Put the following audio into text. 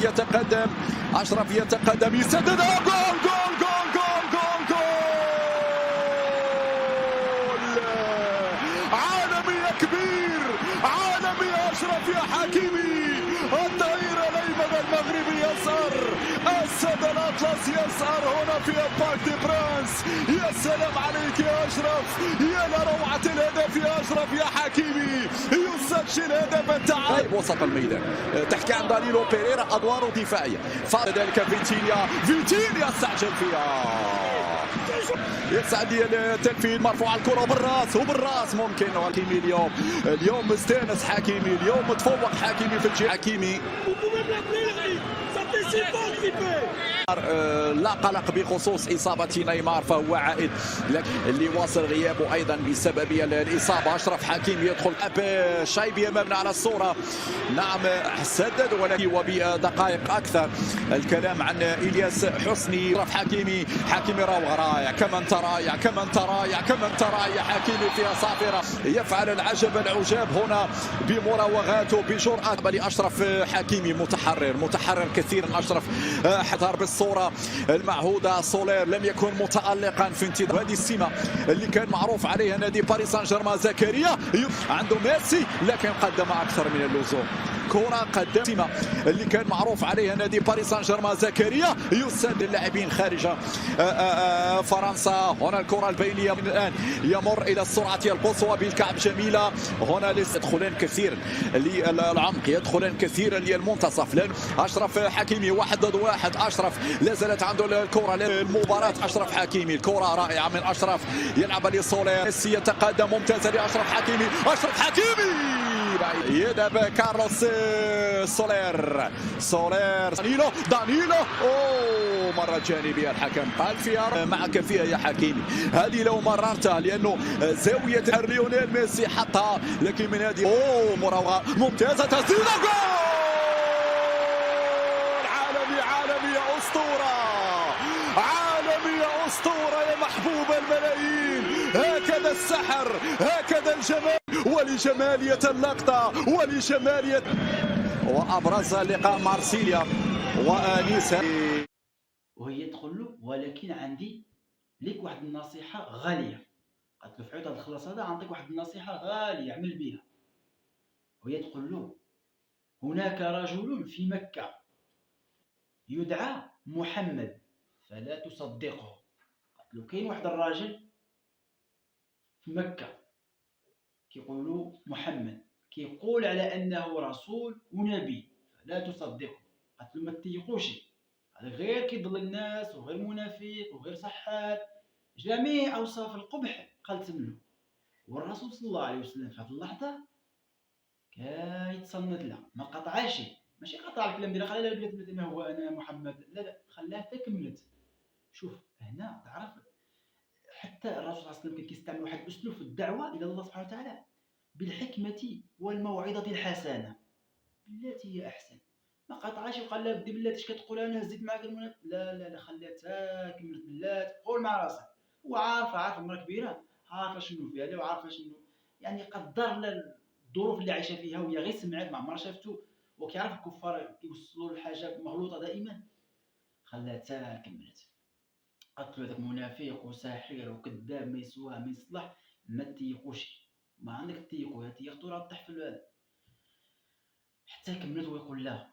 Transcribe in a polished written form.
يتقدم، أشرف يتقدم، يسدد، جول جول جول جول جول جول! عالمي يا كبير، عالمي يا أشرف يا حكيمي. الظهير الأيمن المغربي يسار، السد الأطلس يسار هنا في البارك دي برانس. يا سلام عليك يا أشرف، يا لروعة الهدف يا أشرف يا حكيمي. يسجل هدف التعادل وسط الميدان. تحكي عن دانيلو بيريرا، أدواره دفاعية، فذلك فيتينيا استعجل فيها. يسعد لي التنفيذ، مرفوع الكرة بالراس وبالراس ممكن. حكيمي اليوم مستانس، حكيمي اليوم متفوق، حكيمي في الجهة. حكيمي لا قلق بخصوص إصابة نيمار، فهو عائد اللي واصل غيابه أيضا بسبب الإصابة. أشرف حكيمي يدخل شايبي أمامنا على الصورة. نعم سدد ولكن وبدقائق أكثر. الكلام عن إلياس حسني. أشرف حكيمي راوغ رائع، كمن ترايع كمن ترايع كمن ترايع. حكيمي فيها صافرة، يفعل العجب العجاب هنا بمراوغاته بجرأة. لأشرف حكيمي متحرر كثيرا. أشرف حضر بالصورة المعهودة. سولير لم يكن متألقا في انتظار هذه السمة اللي كان معروف عليها نادي باريس سان جيرمان. زكريا عنده ميسي لكن قدم أكثر من اللزوم. كرة قدم سمة اللي كان معروف عليها نادي باريس سان جيرمان. زكريا يسدد اللاعبين خارج فرنسا. هنا الكرة البينية من الآن يمر إلى السرعة القصوى بالكعب جميلة. هنا يدخلون كثير للعمق، يدخلون كثيرا للمنتصف. لأن أشرف حكيمي 1 ضد 1. أشرف لا زالت عنده الكرة للمباراة. أشرف حكيمي الكرة رائعة من أشرف، يلعب لسولير. ميسي يتقدم، ممتازة لأشرف حكيمي. أشرف حكيمي يذهب كارلوس سولير. دانيلو مرة جانبية، الحكم قال فيها معك فيها يا حكيمي. هذه لو مررتها لأنه زاوية ليونيل ميسي حطها، لكن من هذه مراوغة ممتازة، تسديدة، جول! عالمي يا أسطورة، عالمي يا أسطورة يا محبوب الملايين. هكذا السحر، هكذا الجمال، ولجمالية اللقطة ولجمالية. وأبرز لقاء مارسيليا وأنيسا. وهي تقول له ولكن عندي لك واحد النصيحة غالية. قالت له في عوض هاد الخلاص هذا غنعطيك واحد النصيحة غالية اعمل بها. وهي تقول له هناك رجل في مكة يدعى محمد فلا تصدقه. قالت له كاين واحد الراجل في مكة كيقول له محمد، كيقول على انه رسول ونبي فلا تصدقه. قالت له ما تثيقوش، هذا غير كيضل الناس وغير منافق وغير سحار، جميع اوصاف القبح قالت منه. والرسول صلى الله عليه وسلم في هذه اللحظه كيتصنت لها، ما قطعاش، ماشي قطع الكلام ديالها خليها بلات ما هو انا محمد، لا خلاها حتى كملت. شوف هنا تعرف حتى الرسول صلى الله عليه وسلم كان كيستعمل واحد الاسلوب في الدعوه الى الله سبحانه وتعالى، بالحكمه والموعظه الحسنه بالتي هي احسن. ما قطعاش وقال لها بدي بلاتي اش كتقول انا هزيت معاك المنافق، لا خلاتها كملت بلات. قول مع راسك، عارفه مرا كبيره، عارفه شنو فيها لا وعارفه شنو يعني قدر لها الظروف اللي عايشه فيها، وهي غير سمعت ما عمرها شافته، وكيعرف الكفار كيوصلوا للحاجه مغلوطه دائما. خلاتها كملت. قالت له هذاك منافق وساحر وكذاب ما يسواه ما يصلح، ما تيقوش، ما عندك تيقو، هي تيقتو راه طيح في البال. حتى كملت ويقول لها